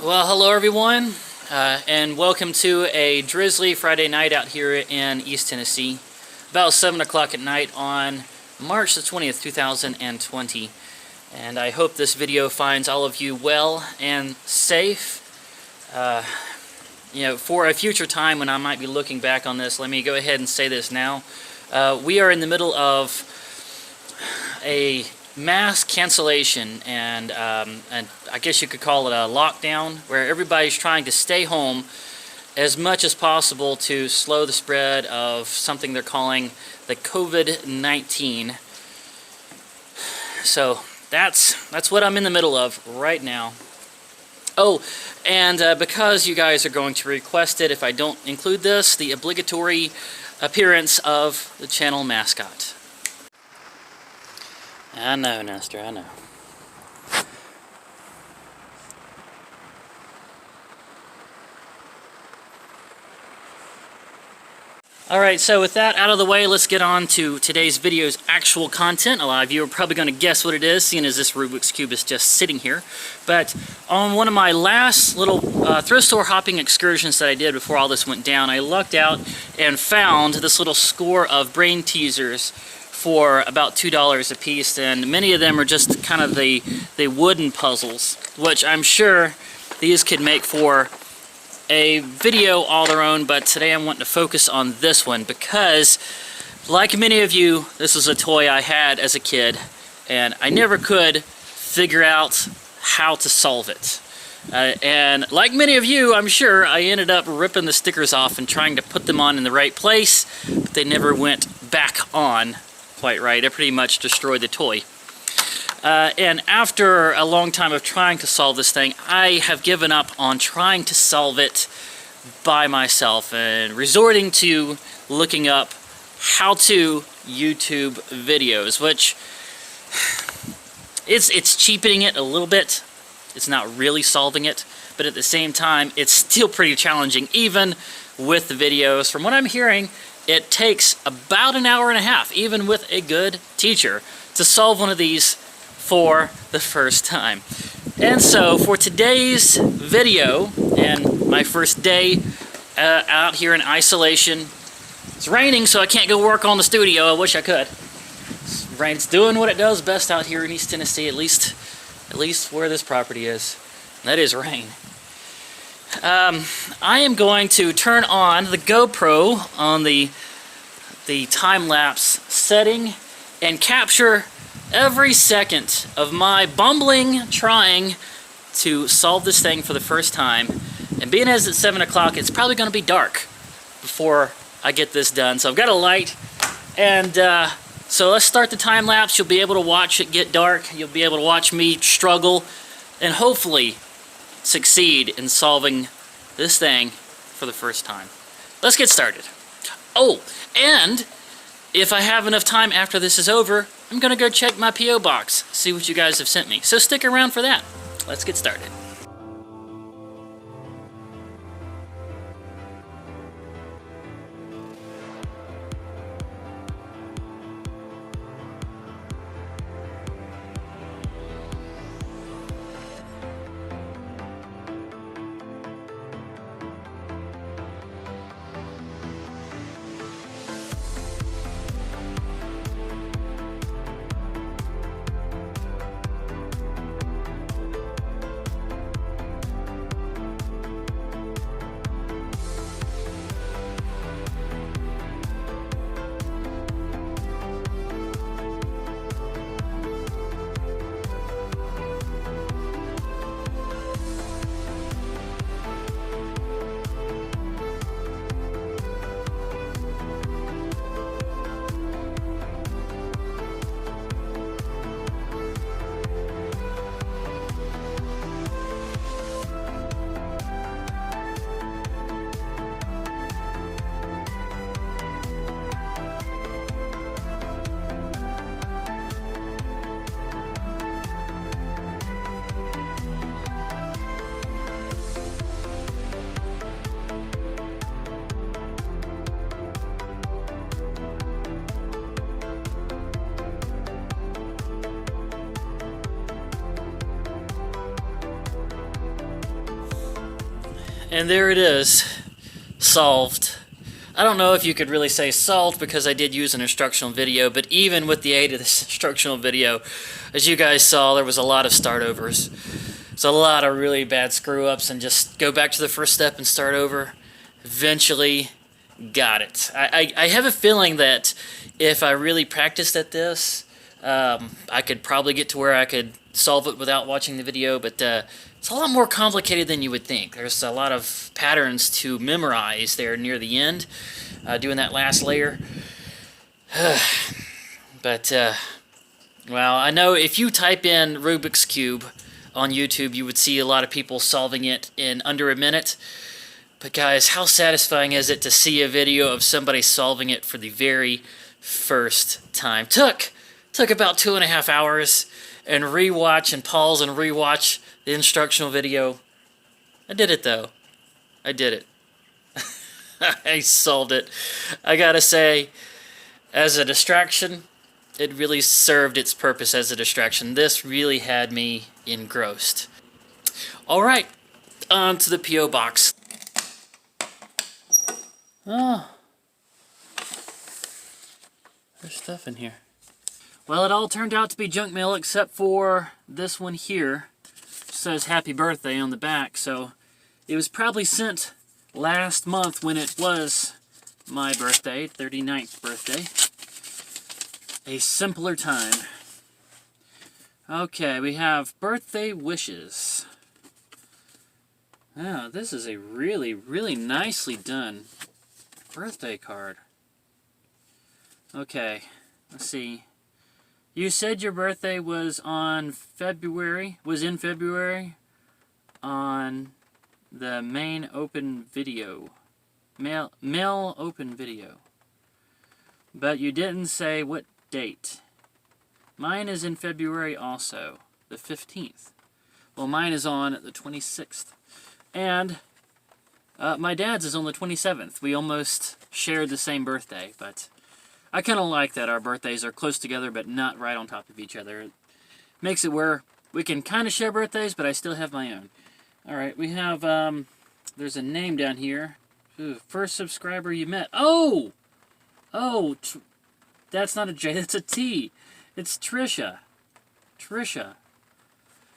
Well, hello everyone, and welcome to a drizzly Friday night out here in East Tennessee. About 7 o'clock at night on March the 20th, 2020. And I hope this video finds all of you well and safe. For a future time when I might be looking back on this, let me go ahead and say this now. We are in the middle of a mass cancellation and I guess you could call it a lockdown, where everybody's trying to stay home as much as possible to slow the spread of something they're calling the COVID-19. So that's what I'm in the middle of right now. Oh, and because you guys are going to request it if I don't include this, the obligatory appearance of the channel mascot. I know, Nestor, I know. Alright, so with that out of the way, let's get on to today's video's actual content. A lot of you are probably going to guess what it is, seeing as this Rubik's Cube is just sitting here. But on one of my last little thrift store hopping excursions that I did before all this went down, I lucked out and found this little score of brain teasers for about $2 a piece, and many of them are just kind of the wooden puzzles, which I'm sure these could make for a video all their own, but today I'm wanting to focus on this one because, like many of you, this is a toy I had as a kid, and I never could figure out how to solve it. And like many of you, I'm sure, I ended up ripping the stickers off and trying to put them on in the right place, but they never went back on quite right. It pretty much destroyed the toy. And after a long time of trying to solve this thing, I have given up on trying to solve it by myself and resorting to looking up how-to YouTube videos, which it's cheapening it a little bit. It's not really solving it, but at the same time, it's still pretty challenging, even with the videos. From what I'm hearing, it takes about an hour and a half, even with a good teacher, to solve one of these for the first time. And so for today's video, and my first day out here in isolation, it's raining, so I can't go work on the studio. I wish I could. Rain's doing what it does best out here in East Tennessee, at least where this property is. That is rain. I am going to turn on the GoPro on the time-lapse setting and capture every second of my bumbling trying to solve this thing for the first time. And being as it's 7 o'clock, it's probably going to be dark before I get this done. So I've got a light, and so let's start the time-lapse. You'll be able to watch it get dark. You'll be able to watch me struggle and hopefully succeed in solving this thing for the first time. Let's get started. Oh, and if I have enough time after this is over, I'm gonna go check my P.O. box, see what you guys have sent me. So stick around for that. Let's get started. And there it is, solved. I don't know if you could really say solved because I did use an instructional video, but even with the aid of this instructional video, as you guys saw, there was a lot of start overs. There's a lot of really bad screw ups and just go back to the first step and start over. Eventually got it. I have a feeling that if I really practiced at this, I could probably get to where I could solve it without watching the video, but it's a lot more complicated than you would think. There's a lot of patterns to memorize there near the end, doing that last layer. But, well, I know if you type in Rubik's Cube on YouTube, you would see a lot of people solving it in under a minute. But guys, how satisfying is it to see a video of somebody solving it for the very first time? Took about 2.5 hours, and rewatch and pause and rewatch the instructional video. I did it though. I did it. I solved it. I gotta say, as a distraction, it really served its purpose as a distraction. This really had me engrossed. Alright, on to the P.O. box. Oh, there's stuff in here. Well, it all turned out to be junk mail except for this one here. It says happy birthday on the back, so it was probably sent last month when it was my birthday, 39th birthday. A simpler time. Okay, we have birthday wishes. Oh, this is a really, really nicely done birthday card. Okay, let's see. You said your birthday was in February on the main open video. Mail open video. But you didn't say what date. Mine is in February also, the 15th. Well, mine is on the 26th. And my dad's is on the 27th. We almost shared the same birthday, but I kind of like that our birthdays are close together but not right on top of each other. It makes it where we can kind of share birthdays, but I still have my own. Alright, we have, there's a name down here. Ooh, first subscriber you met. Oh! Oh, that's not a J, that's a T. It's Trisha. Trisha.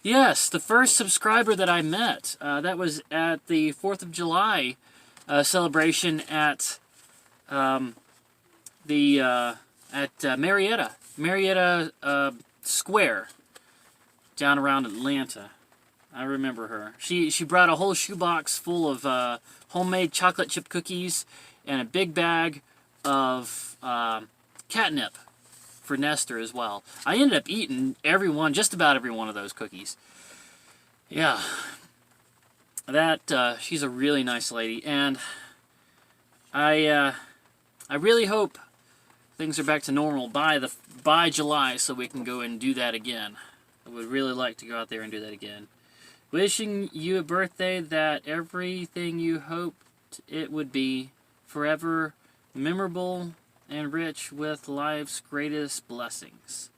Yes, the first subscriber that I met. That was at the 4th of July celebration at Marietta Square down around Atlanta. I remember her. She brought a whole shoebox full of homemade chocolate chip cookies and a big bag of catnip for Nestor as well. I ended up eating just about every one of those cookies. Yeah. She's a really nice lady, and I really hope things are back to normal by July so we can go and do that again. I would really like to go out there and do that again. Wishing you a birthday that everything you hoped it would be, forever memorable and rich with life's greatest blessings.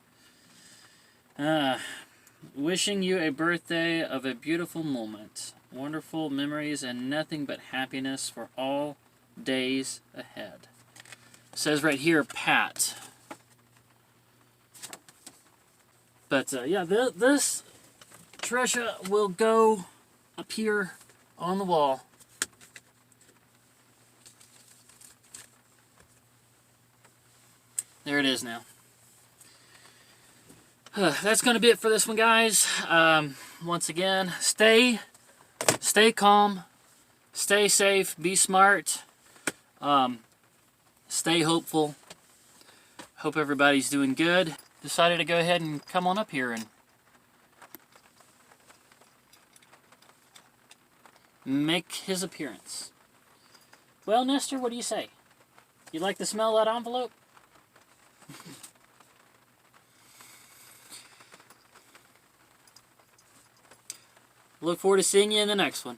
Wishing you a birthday of a beautiful moment, wonderful memories, and nothing but happiness for all days ahead. It says right here, Pat. But yeah, this Trisha will go up here on the wall. There it is now. That's going to be it for this one, guys. Once again, stay calm, stay safe, be smart, stay hopeful. Hope everybody's doing good. Decided to go ahead and come on up here and make his appearance. Well, Nestor, what do you say? You like the smell of that envelope? Look forward to seeing you in the next one.